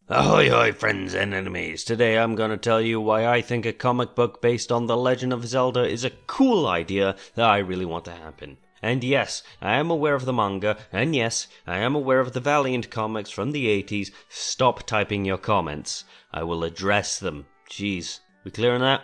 Ahoy hoy friends and enemies, today I'm gonna tell you why I think a comic book based on The Legend of Zelda is a cool idea that I really want to happen. And yes, I am aware of the manga, and yes, I am aware of the Valiant comics from the 80s. Stop typing your comments. I will address them. Jeez, we clear on that?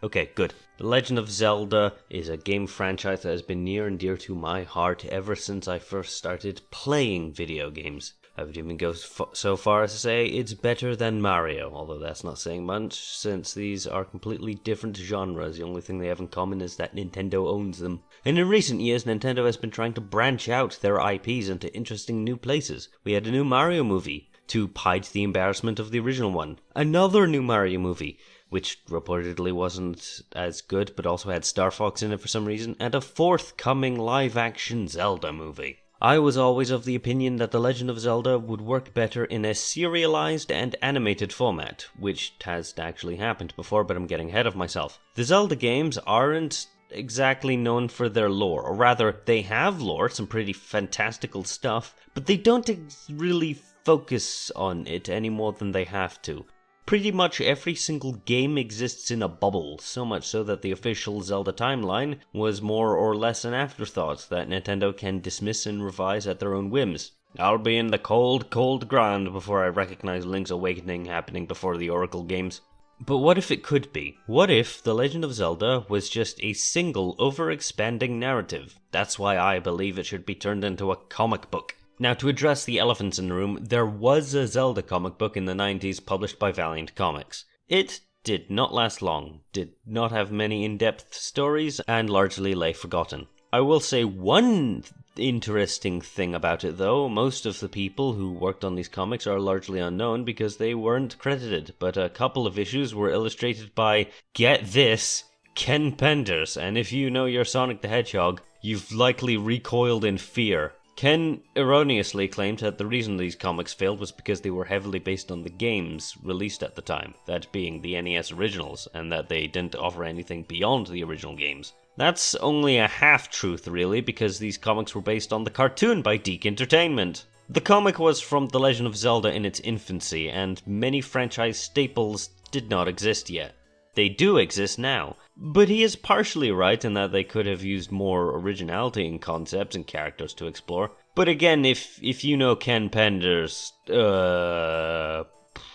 Okay, good. The Legend of Zelda is a game franchise that has been near and dear to my heart ever since I first started playing video games. I would even go so far as to say it's better than Mario, although that's not saying much, since these are completely different genres. The only thing they have in common is that Nintendo owns them. And in recent years, Nintendo has been trying to branch out their IPs into interesting new places. We had a new Mario movie, to hide the embarrassment of the original one. Another new Mario movie, which reportedly wasn't as good, but also had Star Fox in it for some reason, and a forthcoming live-action Zelda movie. I was always of the opinion that The Legend of Zelda would work better in a serialized and animated format, which has actually happened before, but I'm getting ahead of myself. The Zelda games aren't exactly known for their lore, or rather, they have lore, some pretty fantastical stuff, but they don't really focus on it any more than they have to. Pretty much every single game exists in a bubble, so much so that the official Zelda timeline was more or less an afterthought that Nintendo can dismiss and revise at their own whims. I'll be in the cold, cold ground before I recognize Link's Awakening happening before the Oracle games. But what if it could be? What if The Legend of Zelda was just a single, over-expanding narrative? That's why I believe it should be turned into a comic book. Now, to address the elephants in the room, there was a Zelda comic book in the 90s published by Valiant Comics. It did not last long, did not have many in-depth stories, and largely lay forgotten. I will say one interesting thing about it though: most of the people who worked on these comics are largely unknown because they weren't credited, but a couple of issues were illustrated by, get this, Ken Penders, and if you know your Sonic the Hedgehog, you've likely recoiled in fear. Ken erroneously claimed that the reason these comics failed was because they were heavily based on the games released at the time, that being the NES originals, and that they didn't offer anything beyond the original games. That's only a half-truth, really, because these comics were based on the cartoon by Deke Entertainment. The comic was from The Legend of Zelda in its infancy, and many franchise staples did not exist yet. They do exist now, but he is partially right in that they could have used more originality in concepts and characters to explore. But again, if you know Ken Penders,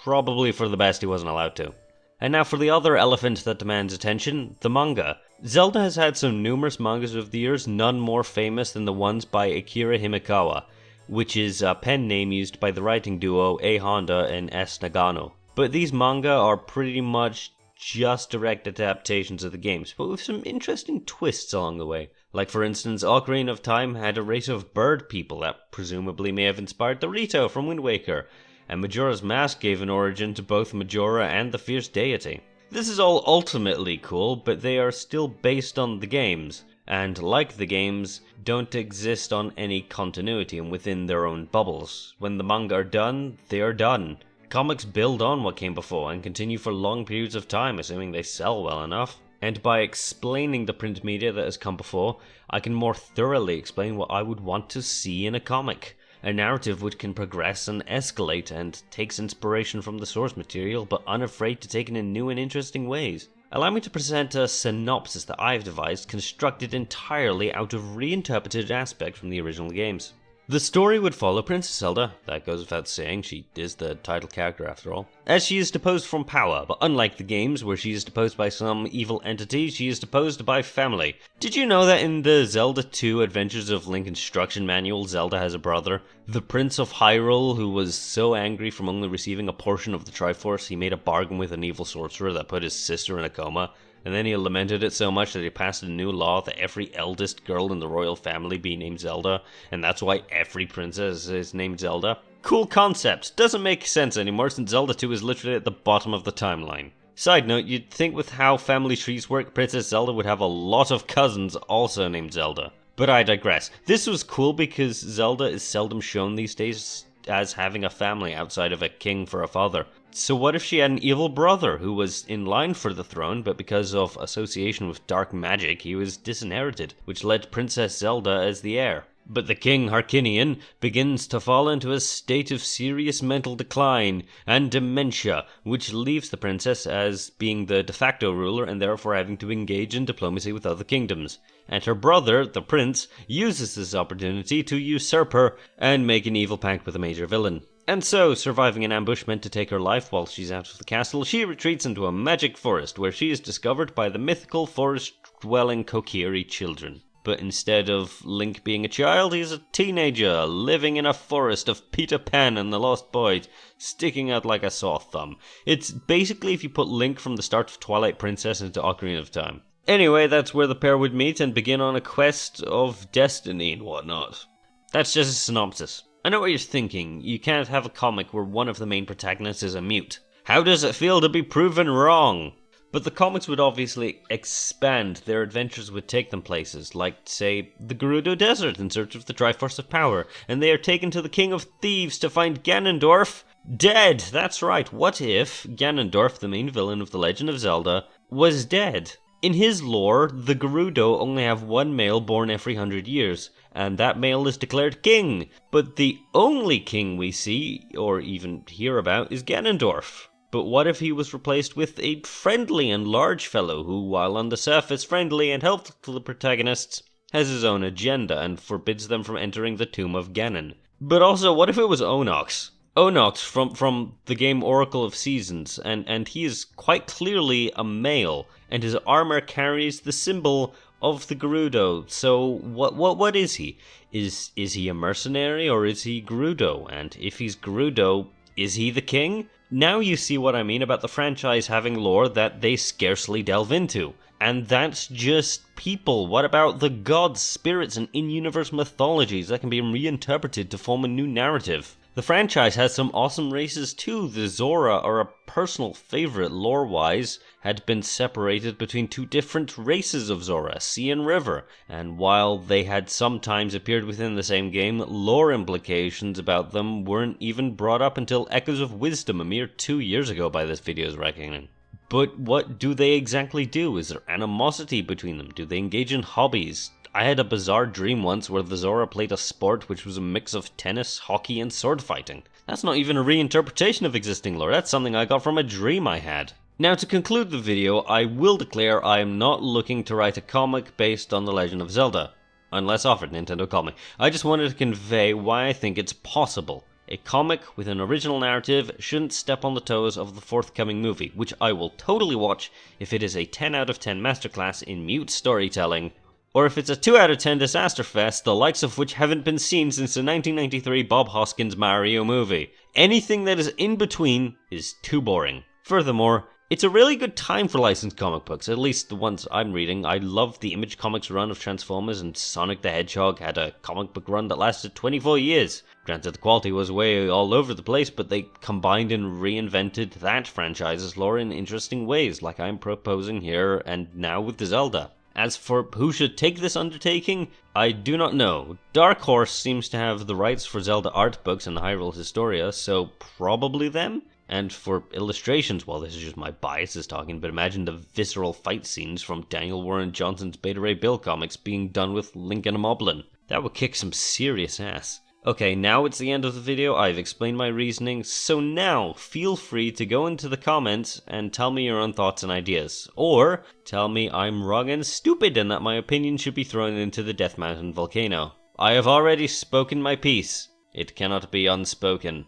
probably for the best he wasn't allowed to. And now for the other elephant that demands attention, the manga. Zelda has had some numerous mangas over the years, none more famous than the ones by Akira Himekawa, which is a pen name used by the writing duo A. Honda and S. Nagano. But these manga are pretty much just direct adaptations of the games, but with some interesting twists along the way. Like for instance, Ocarina of Time had a race of bird people that presumably may have inspired the Rito from Wind Waker, and Majora's Mask gave an origin to both Majora and the Fierce Deity. This is all ultimately cool, but they are still based on the games, and like the games, don't exist on any continuity and within their own bubbles. When the manga are done, they are done. Comics build on what came before and continue for long periods of time, assuming they sell well enough. And by explaining the print media that has come before, I can more thoroughly explain what I would want to see in a comic. A narrative which can progress and escalate and takes inspiration from the source material, but unafraid to take it in new and interesting ways. Allow me to present a synopsis that I've devised, constructed entirely out of reinterpreted aspects from the original games. The story would follow Princess Zelda, that goes without saying, she is the title character after all, as she is deposed from power, but unlike the games where she is deposed by some evil entity, she is deposed by family. Did you know that in the Zelda 2 Adventures of Link instruction manual, Zelda has a brother? The Prince of Hyrule, who was so angry from only receiving a portion of the Triforce, he made a bargain with an evil sorcerer that put his sister in a coma. And then he lamented it so much that he passed a new law that every eldest girl in the royal family be named Zelda, and that's why every princess is named Zelda. Cool concept. Doesn't make sense anymore since Zelda 2 is literally at the bottom of the timeline. Side note, you'd think with how family trees work, Princess Zelda would have a lot of cousins also named Zelda. But I digress. This was cool because Zelda is seldom shown these days as having a family outside of a king for a father. So what if she had an evil brother who was in line for the throne, but because of association with dark magic, he was disinherited, which led Princess Zelda as the heir? But the King Harkinian begins to fall into a state of serious mental decline and dementia, which leaves the princess as being the de facto ruler and therefore having to engage in diplomacy with other kingdoms. And her brother, the prince, uses this opportunity to usurp her and make an evil pact with a major villain. And so, surviving an ambush meant to take her life while she's out of the castle, she retreats into a magic forest where she is discovered by the mythical forest-dwelling Kokiri children. But instead of Link being a child, he's a teenager, living in a forest of Peter Pan and the Lost Boys, sticking out like a sore thumb. It's basically if you put Link from the start of Twilight Princess into Ocarina of Time. Anyway, that's where the pair would meet and begin on a quest of destiny and whatnot. That's just a synopsis. I know what you're thinking. You can't have a comic where one of the main protagonists is a mute. How does it feel to be proven wrong? But the comics would obviously expand. Their adventures would take them places, like, say, the Gerudo Desert in search of the Triforce of Power, and they are taken to the King of Thieves to find Ganondorf dead. That's right, what if Ganondorf, the main villain of The Legend of Zelda, was dead? In his lore, the Gerudo only have one male born every 100 years, and that male is declared king. But the only king we see, or even hear about, is Ganondorf. But what if he was replaced with a friendly and large fellow who, while on the surface friendly and helpful to the protagonists, has his own agenda and forbids them from entering the tomb of Ganon? But also, what if it was Onox? Onox from the game Oracle of Seasons, and he is quite clearly a male, and his armor carries the symbol of the Gerudo. So what is he? Is he a mercenary or is he Gerudo? And if he's Gerudo, is he the king? Now you see what I mean about the franchise having lore that they scarcely delve into. And that's just people. What about the gods, spirits, and in-universe mythologies that can be reinterpreted to form a new narrative? The franchise has some awesome races too. The Zora are a personal favorite lore-wise, had been separated between two different races of Zora, Sea and River, and while they had sometimes appeared within the same game, lore implications about them weren't even brought up until Echoes of Wisdom a mere 2 years ago by this video's reckoning. But what do they exactly do? Is there animosity between them? Do they engage in hobbies? I had a bizarre dream once where the Zora played a sport which was a mix of tennis, hockey, and sword fighting. That's not even a reinterpretation of existing lore, that's something I got from a dream I had. Now to conclude the video, I will declare I am not looking to write a comic based on The Legend of Zelda. Unless offered, Nintendo call me. I just wanted to convey why I think it's possible. A comic with an original narrative shouldn't step on the toes of the forthcoming movie, which I will totally watch if it is a 10 out of 10 masterclass in mute storytelling, or if it's a 2 out of 10 disaster fest, the likes of which haven't been seen since the 1993 Bob Hoskins Mario movie. Anything that is in between is too boring. Furthermore, it's a really good time for licensed comic books, at least the ones I'm reading. I love the Image Comics run of Transformers, and Sonic the Hedgehog had a comic book run that lasted 24 years. Granted, the quality was way all over the place, but they combined and reinvented that franchise's lore in interesting ways, like I'm proposing here and now with Zelda. As for who should take this undertaking, I do not know. Dark Horse seems to have the rights for Zelda art books and Hyrule Historia, so probably them? And for illustrations, well, this is just my biases talking, but imagine the visceral fight scenes from Daniel Warren Johnson's Beta Ray Bill comics being done with Link and a Moblin. That would kick some serious ass. Okay, now it's the end of the video. I've explained my reasoning, so now feel free to go into the comments and tell me your own thoughts and ideas. Or tell me I'm wrong and stupid and that my opinion should be thrown into the Death Mountain volcano. I have already spoken my piece. It cannot be unspoken.